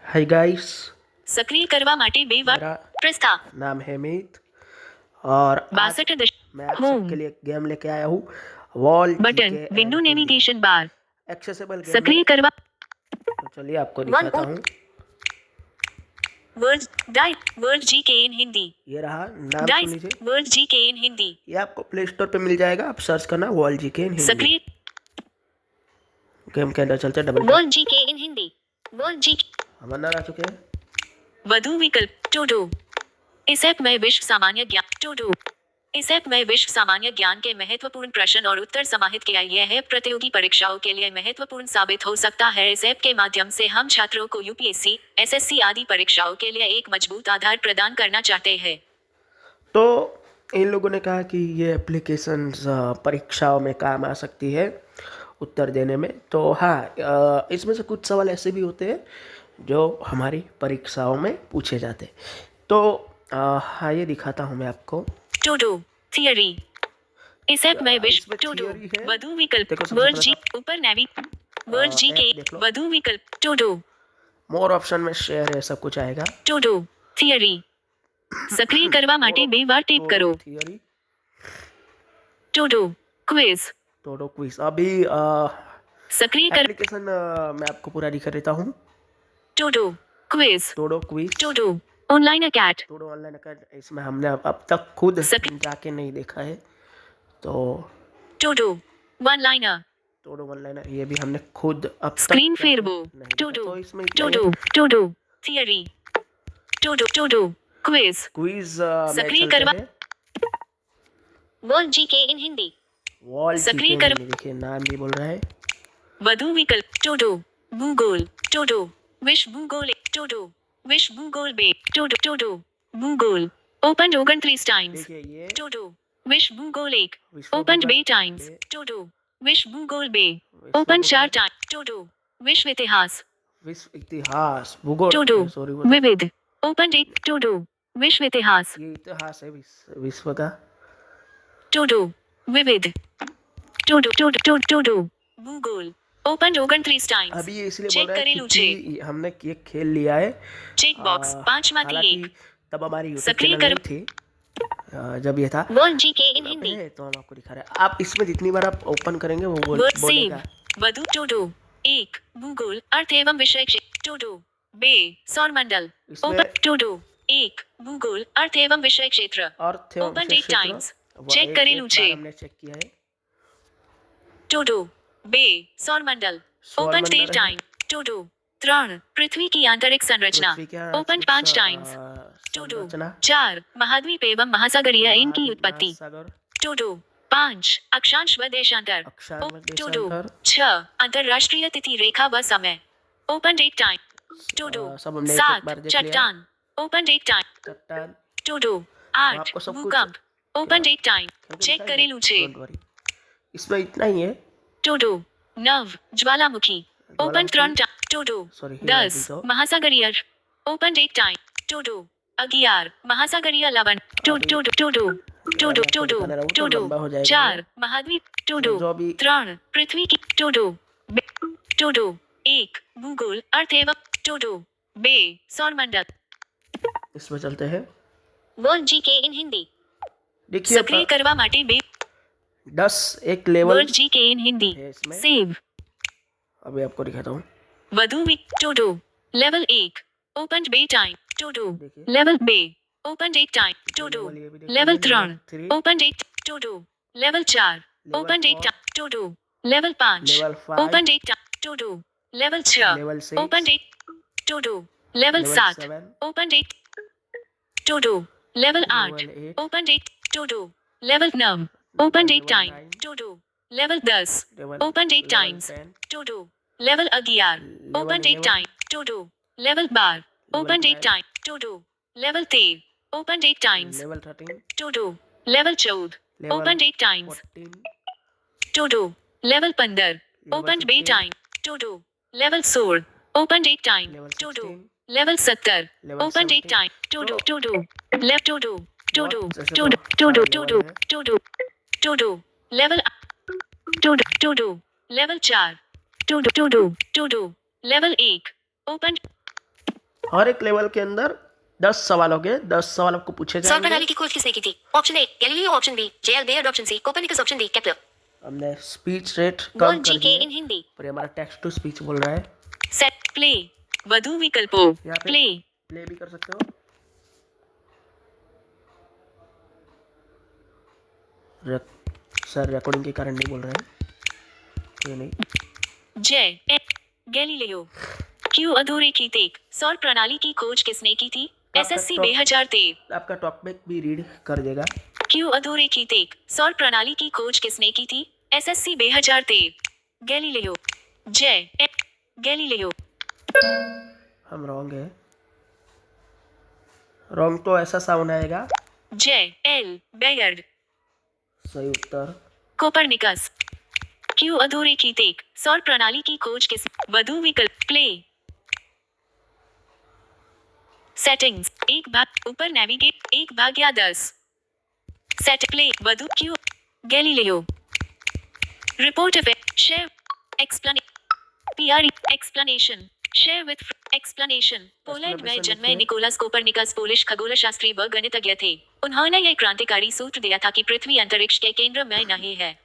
Hi guys. सक्रिय करवा માટે બે વાર मेरा પ્રસ્થા नाम है मीत और आज 62 मैं आप होम सबके लिए एक गेम लेके आया हूँ। Wall button GK and window Hindi navigation bar accessible game है। सक्रिय करवा तो चलिए आपको वन दिखाता हूँ। वर्ड डाइ वर्ड जीके इन हिंदी ये रहा, नाम सुन डाइस लीजिए। वर्ड जीके इन हिंदी ये आपको प्ले स्टोर पे मिल जाएगा, आप सर्च करना वॉल जीके इन हिंदी। सक्रिय गेम के अंदर चलते हैं, डबल टैप। वर्ड जीके इन हिंदी वर्ड जी हम अंदर आ चुके हैं। વધુ વિકલ્પ टोडो इस ऐप में विश्व सामान्य ज्ञान टोडो इस ऐप में विश्व सामान्य ज्ञान के महत्वपूर्ण प्रश्न और उत्तर समाहित किया यह है प्रतियोगी परीक्षाओं के लिए महत्वपूर्ण साबित हो सकता है। इस ऐप के माध्यम से हम छात्रों को यूपीएससी एसएससी आदि परीक्षाओं के लिए एक मजबूत आधार प्रदान करना चाहते हैं। तो इन लोगों ने कहा कि ये एप्लीकेशन परीक्षाओं में काम आ सकती है उत्तर देने में। तो हाँ, इसमें से कुछ सवाल ऐसे भी होते हैं जो हमारी परीक्षाओं में पूछे जाते हैं। तो हाँ, ये दिखाता हूँ मैं आपको। टोडो थियरी इस ऐप में विश्व इसमें टोडो थियरी है। વધુ વિકલ્પ देखो सबसे वर्ड पहले जी तो ऊपर नेवी वर्ड जी के ऐप देख लो। વધુ विकल्प टोडो मोर ऑप्शन में शेयर है, सब कुछ आएगा। टोडो थियरी सक्रिय करवा માટે બે વાર ટેપ કરો theory to-do quiz Todo quiz. अभी सक्रिय कर एप्लीकेशन मैं आपको पूरा दिखा देता हूँ। Todo quiz Todo quiz Todo online अकेट टोडो ऑनलाइन अकेडमी। इसमें हमने अब तक खुद जाके नहीं देखा है। तो to-do one liner to-do online ये भी हमने खुद अब तक स्क्रीन जाके फेरबो नहीं देखा। टोडो तो इसमें इतना ही टोडो है। To-do theory to-do to-do quiz quiz में सक्रिय चलते करवा हैं। वर्ड जीके इन हिंदी वॉल सक्रिय जीके कर देखिए, नाम भी बोल रहा है। વધુ વિકલ્પ टोडो भूगोल टोडो विश्व भूगोल टोडो विश्व भूगोल बे टोडो टोडो भूगोल ओपन 29 टाइम्स देखिए ये टोडो विश्व भूगोल एक विश्व ओपन भूगोल बे टाइम्स बे, टोडो विश्व भूगोल बे विश्व ओपन भूगोल, 4 टाइम टोडो विश्व इतिहास विश्व इतिहास भूगोल टोडो सॉरी विविध ओपन एक टोडो विश्व इतिहास ये इतिहास है विश्व का। टोडो विविध टोडो टोडो टोडो टोडो भूगोल ओपन 29 टाइम्स अभी ये इसलिए बोल चेक रहा है करेलू छे क्योंकि हमने ये खेल लिया है। चेक बॉक्स 5 માંથી हालांकि 1 तब हमारी यूट्यूब सक्रिय चैनल कर नहीं थी जब ये था। वर्ड जीके इन अब हिंदी है तो हम आपको दिखा रहे हैं। आप इसमें जितनी बार आप ओपन करेंगे वो वर्ड बोलेगा। सेव વધુ टोडो एक भूगोल अर्थ एवं विषय क्षेत्र टोडो बे सौरमंडल इसमें ओपन टोडो एक भूगोल अर्थ एवं विषय क्षेत्र अर्थ एवं ओपन विषय 8 क्षेत्र टाइम्स चेक करेलू एक छे बार हमने चेक किया है। टोडो बे सौरमंडल ओपन 13 सौरमंडल है। टाइम टोडो 3 पृथ्वी की आंतरिक संरचना पृथ्वी क्या ओपन 5 टाइम्स टोडो संरचना 4 महाद्वीप एवं महासागरीय इनकी उत्पत्ति महासागर टोडो 5 अक्षांश व देशांतर अक्षांश व टोडो देशांतर 6 अंतरराष्ट्रीय तिथि रेखा व समय ओपन एक टाइम टोडो सब हमने एक बार 7 देख लिया। चट्टान ओपन एक टाइम चट्टान टोडो 8 आपको सब कुछ भूकंप ओपन एक टाइम चेक करेलू छे डोंट वरी, इसमें इतना ही है। टोडो 9 ज्वालामुखी ओपन 3 टोडो सॉरी 10 महासागरीय ओपन एक टाइम टोडो 11 महासागरीय लवण to-do to-do to-do to-do to-do 4 महाद्वीप टोडो 3 पृथ्वी की टोडो टोडो 1 भूगोल अर्थ एवं टोडो बे सौरमंडल। इसमें चलते हैं। वर्ड जीके इन हिंदी देखिए सक्रिय करवा માટે બે 10 एक लेवल वर्ड जीके इन हिंदी है इसमें। सेव अभी आपको दिखाता हूँ। વધુ टोडो लेवल 1 ओपन बे टाइम टोडो देखिए लेवल बे ओपन एक टाइम टोडो ये भी देख लेवल लीजिए, 3 ओपन एक टोडो लेवल 4 ओपन एक टोडो लेवल 5 लेवल 5 ओपन एक टोडो लेवल 6 लेवल 6 ओपन एक टोडो लेवल 7 7 ओपन एक टोडो लेवल 8 लेवल 8 ओपन एक टोडो लेवल 9 ओपन एक time to-do level 10 level open एक टाइम्स टोडो लेवल 11 ओपन एक time to-do level 12 open एक time to-do level 13 open एक times level 13 to-do level 14 open एक times 14 to-do level 15 open बे time to-do level 16 open एक time level to-do 16 level 70 level open एक 17 time to-do to-do left to-do to-do जैसे to-do तो to-do सारे to-do level है। To-do to-do level to-do to-do level 4 to-do to-do to-do level 1 open हर एक level के अंदर 10 सवाल हो गए, 10 सवाल आपको पूछे सौर जाएंगे। प्रणाली की खोज किसने की थी? Option A Galileo, option B J L Bayer, option C Copernicus, option D Kepler. हमने स्पीच रेट बोल कम कर जीके दी है, इन हिंदी। पर ये हमारा टेक्स्ट टू स्पीच बोल रहा है। Set play. वधु विकल्पों। यहाँ पे प्ले। प्ले भी कर सकते हो। सर रिकॉर्डिंग के कारण नहीं बोल रहे हैं, ये नहीं। जय गैलीलियो। क्यों अधूरे की तेक? सौर प्रणाली की खोज किसने की थी? एसएससी 2013। आपका टॉकबैक भी रीड कर देगा। क्यों अधूरे की तेक? सौर प्रणाली की खोज किसने की थी? एसएससी 2013। गैलीलियो। जय गैलीलियो। हम रॉन्ग है। रॉन्ग तो ऐसा साउंड आएगा। जय एल बेयर। सही उत्तर कोपरनिकस। क्यों अधूरे की तेक? सौर प्रणाली की खोज किस? वधु विकल्प। प्ले। सेटिंग्स। एक भाग ऊपर नेविगेट 1/10। सेट प्ले वधु Q Galileo. Report of share explain PR explanation share with explanation. Poland में Explanation जन्मे लिखिए। निकोलस कोपरनिकस पोलिश खगोलशास्त्री व गणितज्ञ थे। उन्होंने यह क्रांतिकारी सूत्र दिया था कि पृथ्वी अंतरिक्ष के केंद्र में नहीं है।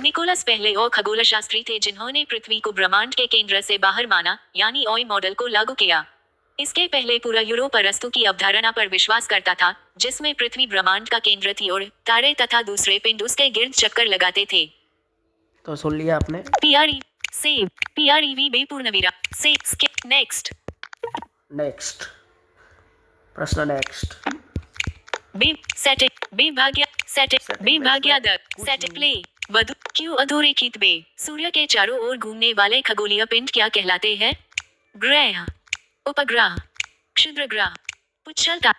निकोलस पहले और खगोलशास्त्री थे जिन्होंने पृथ्वी को ब्रह्मांड के केंद्र से बाहर माना, यानी ऑय मॉडल को लागू किया। इसके पहले पूरा यूरोप अरस्तु की अवधारणा पर विश्वास करता था, जिसमें पृथ्वी ब्रह्मांड का केंद्र थी और तारे तथा दूसरे पिंड उसके गिर्द चक्कर लगाते थे। तो सुन लिया आपने। पीआरई सेव पीआरईवी बे पूर्णविरा से स्किप नेक्स्ट। नेक्स्ट प्रश्न नेक्स्ट। बे सेट बे भाग्य सेट Setting बे में भाग्या इसमें दर कुछ सेट नहीं। प्ले वधु क्यों अधूरे कीत बे? सूर्य के चारों ओर घूमने वाले खगोलीय पिंड क्या कहलाते हैं? ग्रह, उपग्रह, क्षुद्र ग्रह, पुच्छलता,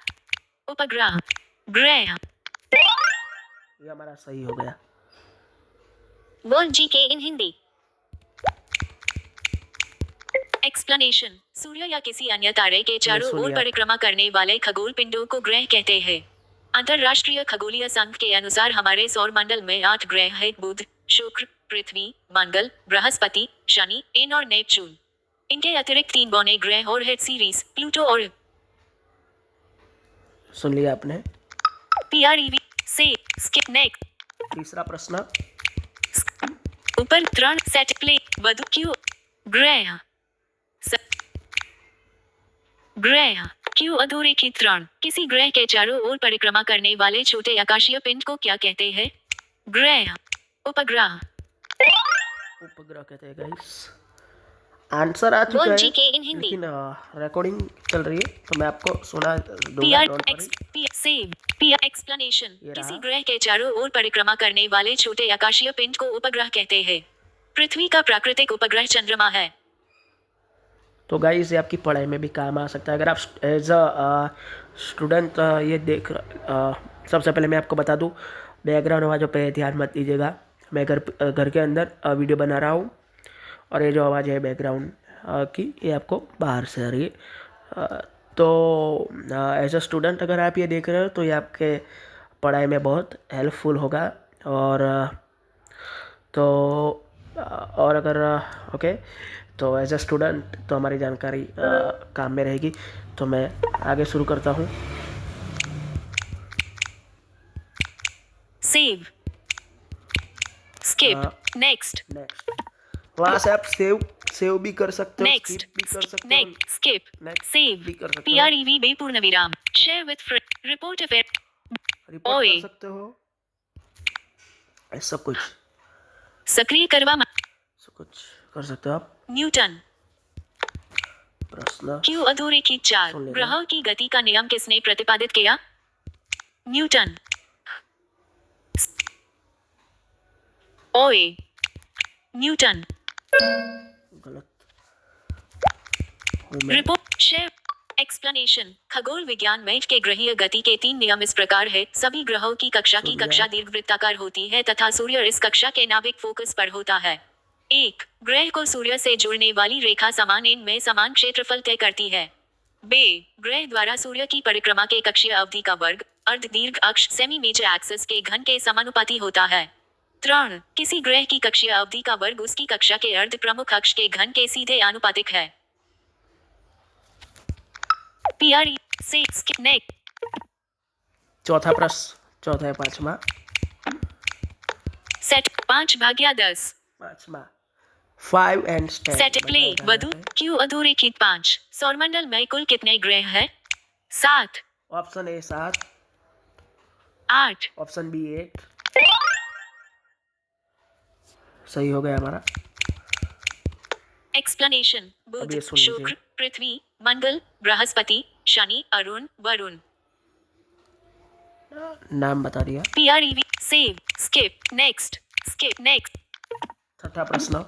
उपग्रह, ग्रह। ये हमारा सही हो गया। बोल जीके इन हिंदी। एक्सप्लेनेशन। सूर्य या किसी अन्य तारे के चारों सुनिए ओर आप। परिक्रमा करने वाले खगोल पिंडों को ग्रह कहते हैं। अंतरराष्ट्रीय खगोलीय संघ के अनुसार हमारे सौर मंडल में 8 ग्रह हैं: बुध, शुक्र, पृथ्वी, मंगल, बृहस्पति, शनि, एन और नेपच्यून। इनके अतिरिक्त 3 बौने ग्रह और हैं: सीरीज, प्लूटो और सुन लिया आपने। पीआरईवी से स्किप नेक्स्ट। तीसरा प्रश्न। ऊपर 3 सेट प्ले वधु क्यों ग्रह ग्रह क्यों अधूरे की 3 किसी ग्रह के चारों ओर परिक्रमा करने वाले छोटे आकाशीय पिंड को क्या कहते हैं? ग्रह, उपग्रह। उपग्रह कहते हैं गाइस। आंसर आ चुका बोल है, जीके इन हिंदी। लेकिन रिकॉर्डिंग चल रही है तो मैं आपको सुना दूंगा। PR don't x worry. P save PR explanation. ये किसी रहा। ग्रह के चारों ओर परिक्रमा करने वाले छोटे आकाशीय पिंड को उपग्रह कहते हैं। पृथ्वी का प्राकृतिक उपग्रह चंद्रमा है। तो गाइस ये आपकी पढ़ाई में भी काम आ सकता है अगर आप एज अ स्टूडेंट ये देख सबसे पहले मैं आपको बता दूं, बैकग्राउंड आवाज़ों पे ध्यान मत दीजिएगा। मैं घर के अंदर वीडियो बना रहा हूँ और ये जो आवाज़ है बैकग्राउंड की, ये आपको बाहर से आ रही है। तो एज अ स्टूडेंट अगर आप ये देख रहे हो तो ये आपके पढ़ाई में बहुत हेल्पफुल होगा। और तो और अगर ओके, तो एज अ स्टूडेंट तो हमारी जानकारी काम में रहेगी। तो मैं आगे शुरू करता हूँ। सेव स्किप नेक्स्ट नेक्स्ट वहाँ से आप सेव भी कर सकते हो, नेक्स्ट स्किप भी कर सकते हो, नेक्स्ट स्किप नेक्स्ट सेव भी कर सकते हो, पीआरईवी बे पूर्ण विराम share with report of report ओए। कर सकते हो, ऐसा कुछ सक्रिय करवा सब कुछ कर सकते हो आप। न्यूटन। प्रश्न क्यों अधूरे की 4 सुन लेते हैं। ग्रहों की गति का नियम किसने प्रतिपादित किया? न्यूटन। ओए न्यूटन। गलत हूँ मैं। Report share explanation. खगोल विज्ञान में के ग्रहीय गति के 3 नियम इस प्रकार है। सभी ग्रहों की सूर्य। कक्षा दीर्घवृत्ताकार होती है तथा सूर्य इस कक्षा के नाभिक फोकस पर होता है। 1 ग्रह को सूर्य से जुड़ने वाली रेखा समान एन में समान क्षेत्रफल तय करती है। बे ग्रह द्वारा सूर्य की परिक्रमा के कक्षीय अवधि का वर्ग अर्ध दीर्घ अक्ष सेमी मेजर एक्सिस के घन के समानुपाती होता है। 3 किसी ग्रह की कक्षीय अवधि का वर्ग उसकी कक्षा के अर्ध प्रमुख अक्ष के घन के सीधे आनुपातिक है। PRE से skip next चौथा प्रश्न, चौथा है पांचवा। सेट 5/10 पांचवा 5 एंड 10 सेट प्ले वधु क्यों अधोरेखित 5 सौरमंडल में कुल कितने ग्रह हैं? 7 ऑप्शन ए 7, 8 ऑप्शन बी 8। सही हो गया हमारा। एक्सप्लेनेशन अब बुध ये सुन लीजिए। शुक्र पृथ्वी मंगल बृहस्पति शनि अरुण वरुण। नाम बता दिया। PREV सेव स्किप नेक्स्ट छठा प्रश्न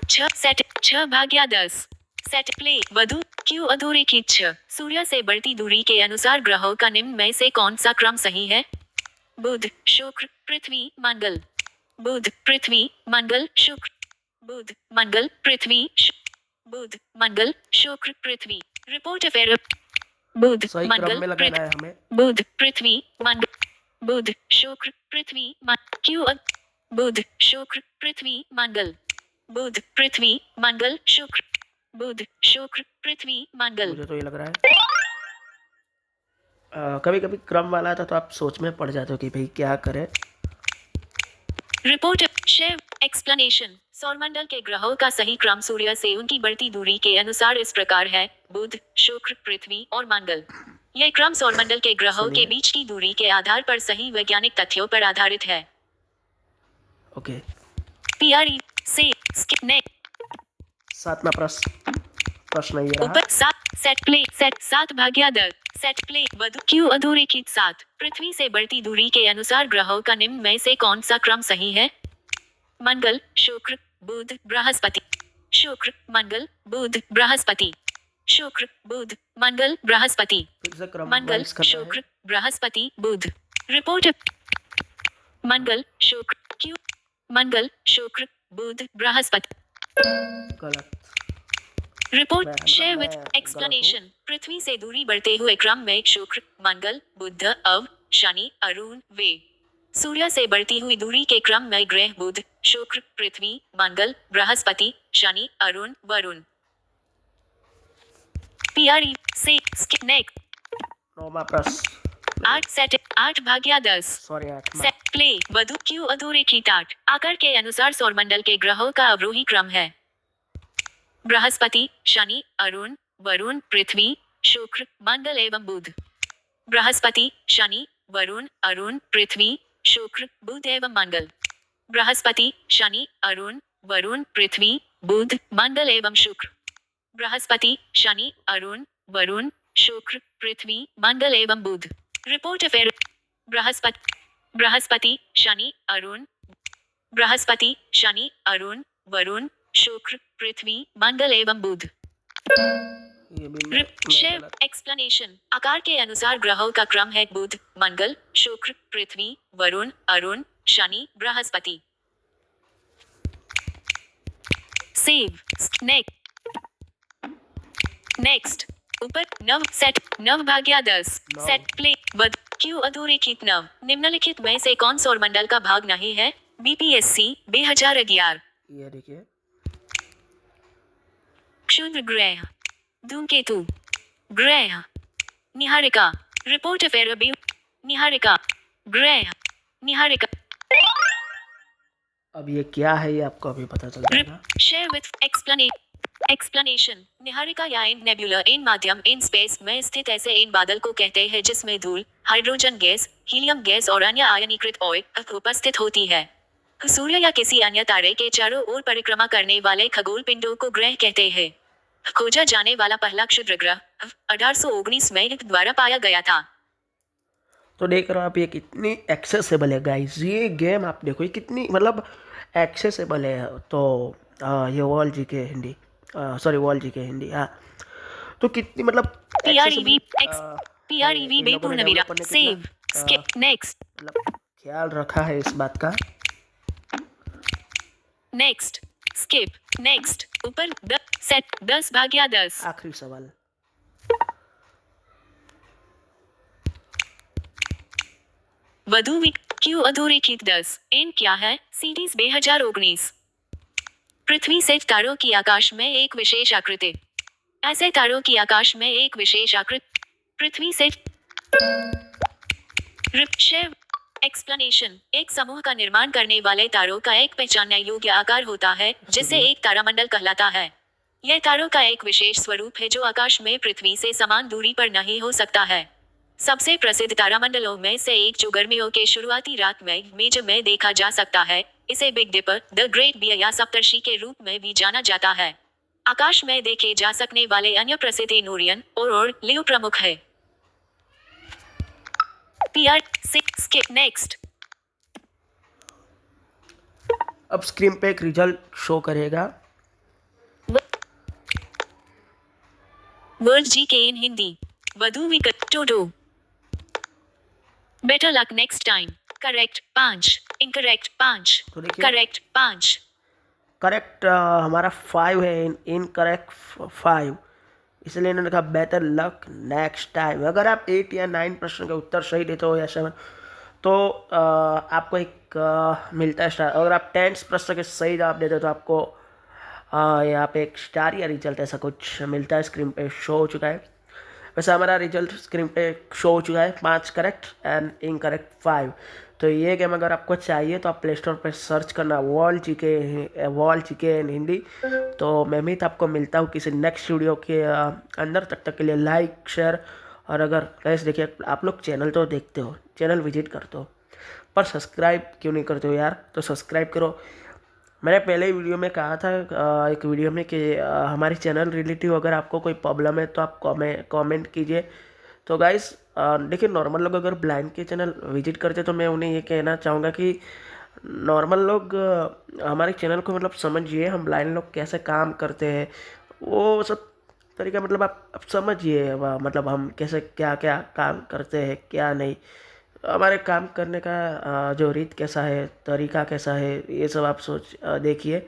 6 सेट 6/10 सेट प्ले वधु क्यों अधोरेखित 6 सूर्य से बढ़ती दूरी के अनुसार ग्रहों का निम्न में से कौन सा क्रम सही है? बुध शुक्र पृथ्वी मंगल बुध पृथ्वी मंगल शुक्र बुध मंगल पृथ्वी बुध मंगल शुक्र पृथ्वी। रिपोर्ट अफेयर बुध सही क्रम मंगल में लगाना है हमें। बुध पृथ्वी मंगल बुध शुक्र पृथ्वी क्यों बुध शुक्र पृथ्वी मंगल बुध पृथ्वी मंगल शुक्र बुध शुक्र पृथ्वी मंगल। मुझे तो ये लग रहा है कभी कभी क्रम वाला था तो आप सोच में पड़ जाते हो कि भाई क्या करें। रिपोर्ट शेव एक्सप्लेनेशन सौरमंडल के ग्रहों का सही क्रम सूर्य से उनकी बढ़ती दूरी के अनुसार इस प्रकार है: बुध शुक्र पृथ्वी और मंगल। यह क्रम सौरमंडल के ग्रहों के बीच की दूरी के आधार पर सही वैज्ञानिक तथ्यों पर आधारित है। ओके। PRE से skip next सातवां प्रश्न ये रहा। ऊपर 7 set play set 7/10 set play वधु क्यों अधोरेखित 7 पृथ्वी से बढ़ती दूरी के अनुसार ग्रहों का निम्न में से कौन सा क्रम सही है? मंगल शुक्र बुध बृहस्पति शुक्र मंगल बुध बृहस्पति शुक्र बुध मंगल बृहस्पति फिर से क्रम मंगल वाइज करना है। शुक्र बृहस्पति बुध। रिपोर्ट मंगल शुक्र क्यों मंगल शुक्र बुध बृहस्पति। गलत। रिपोर्ट शेयर विथ मैं एक्सप्लेनेशन पृथ्वी से दूरी बढ़ते हुए क्रम में शुक्र मंगल बुध अव शनि अरुण वे। सूर्य से बढ़ती हुई दूरी के क्रम में ग्रह बुध शुक्र पृथ्वी मंगल बृहस्पति शनि अरुण वरुण। PRE से skip next नौवां प्रश्न 8 सेट 8/10 सॉरी 8वां। सेट प्ले वधु क्यों अधोरेखित 8 आकार के अनुसार सौरमंडल के ग्रहों का अवरोही क्रम है: बृहस्पति शनि अरुण वरुण पृथ्वी शुक्र मंगल एवं बुध। बृहस्पति शनि वरुण अरुण पृथ्वी शुक्र बुध एवं मंगल। बृहस्पति शनि अरुण वरुण पृथ्वी बुध मंगल एवं शुक्र। बृहस्पति शनि अरुण वरुण शुक्र पृथ्वी मंगल एवं बुध। रिपोर्ट अफेयर बृहस्पति शनि अरुण बृहस्पति शनि अरुण वरुण शुक्र पृथ्वी मंगल एवं बुध। ये भी मैं शेव गलत। एक्सप्लेनेशन आकार के अनुसार ग्रहों का क्रम है: बुध मंगल शुक्र पृथ्वी वरुण अरुण शनि बृहस्पति। सेव नेक्स्ट ऊपर 9 सेट 9/10 सेट प्ले वध क्यों अधोरेखित 9 निम्नलिखित में से कौन सौरमंडल का भाग नहीं है? BPSC 2011। ये देखिए क्षुद्र ग्रह धूमकेतु ग्रह निहारिका। रिपोर्ट अफेयर निहारिका ग्रह निहारिका। अब ये क्या है ये आपको अभी पता चल जाएगा। शेयर विथ एक्सप्लेनेशन निहारिका या एन नेबुला इन माध्यम इन स्पेस में स्थित ऐसे इन बादल को कहते हैं जिसमें धूल हाइड्रोजन गैस हीलियम गैस और अन्य आयनीकृत ऑयल उपस्थित होती है। सूर्य या किसी अन्य तारे के चारों ओर परिक्रमा करने वाले खगोल पिंडों को ग्रह कहते हैं। खोजा जाने वाला पहला क्षुद्र ग्रह 1819 में द्वारा पाया गया था। तो देख रहे हो आप ये कितनी एक्सेसिबल है गाइस। ये गेम आप देखो ये कितनी मतलब एक्सेसिबल है। तो ये वर्ल्ड जी के हिंदी सॉरी वर्ल्ड जी के हिंदी हाँ। तो कितनी मतलब PREV बेपूर्ण विरा सेव स्किप नेक्स्ट मतलब ख्याल रखा है इस बात का। नेक्स्ट स्किप नेक्स्ट ऊपर सेट 10/10 आखिरी सवाल वधु क्यों अधोरेखित 10 एन क्या है? सीरीज 2019। पृथ्वी से तारों की आकाश में एक विशेष आकृति। ऐसे तारों की आकाश में एक विशेष आकृति पृथ्वी से शेव एक्सप्लेनेशन। एक समूह का निर्माण करने वाले तारों का एक पहचानने योग्य आकार होता है जिसे एक तारामंडल कहलाता है। यह तारों का एक विशेष स्वरूप है जो आकाश में पृथ्वी से समान दूरी पर नहीं हो सकता है। सबसे प्रसिद्ध तारामंडलों में से एक जो गर्मियों के शुरुआती रात में देखा जा सकता है, इसे big dipper, the great bear या सप्तर्षि के रूप में भी जाना जाता है। आकाश में देखे जा सकने वाले अन्य प्रसिद्ध एनोरियन और लियो प्रमुख है। PR skip next. अब स्क्रीन पे एक रिजल्ट शो करेगा। वर्ड GK इन हिंदी। वधु विकल्प to-do. Better luck next time. Correct 5, incorrect 5, तो देखिए करेक्ट 5। करेक्ट हमारा 5 है, इनकरेक्ट 5, इसलिए इन्होंने कहा बेटर लक नेक्स्ट टाइम। अगर आप 8 या 9 प्रश्न के उत्तर सही देते हो या 7, तो आपको एक मिलता है स्टार। अगर आप 10 प्रश्न के सही जवाब देते हो तो आपको यहाँ पे एक स्टार या रिजल्ट ऐसा कुछ मिलता है। स्क्रीन पे शो हो चुका है। वैसे हमारा रिजल्ट स्क्रीन पे शो हो चुका है, 5 करेक्ट एंड इनकरेक्ट 5। तो ये गेम अगर आपको चाहिए तो आप प्ले स्टोर पर सर्च करना वॉल जीके इन हिंदी। तो मैं भी आपको मिलता हूँ किसी नेक्स्ट वीडियो के अंदर। तब तक के लिए लाइक शेयर, और अगर कैसे देखिए आप लोग चैनल तो देखते हो, चैनल विजिट करते हो, पर सब्सक्राइब क्यों नहीं करते हो यार? तो सब्सक्राइब करो। मैंने पहले ही वीडियो में कहा था एक वीडियो में कि हमारी चैनल रिलेटिव अगर आपको कोई प्रॉब्लम है तो आप कमेंट कीजिए। तो गाइस देखिए, नॉर्मल लोग अगर ब्लाइंड के चैनल विजिट करते तो मैं उन्हें ये कहना चाहूँगा कि नॉर्मल लोग हमारे चैनल को मतलब समझिए, हम ब्लाइंड लोग कैसे काम करते हैं, वो सब तरीका मतलब आप समझिए। मतलब हम कैसे क्या क्या काम करते हैं, क्या नहीं, हमारे काम करने का जो रीत कैसा है, तरीका कैसा है, ये सब आप देखिए।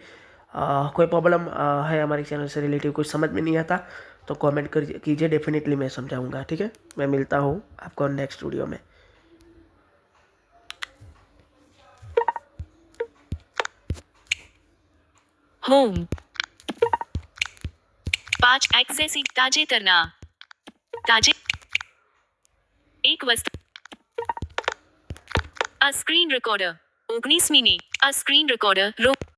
कोई प्रॉब्लम है हमारे चैनल से रिलेटिव, कुछ समझ में नहीं आता तो कमेंट कर कीजिए, डेफिनेटली मैं समझाऊंगा। ठीक है, मैं मिलता हूँ आपको नेक्स्ट वीडियो में। होम 5 एक्सेसिव ताजेतरना ताजे एक वस्तु a screen recorder 19 minute a screen recorder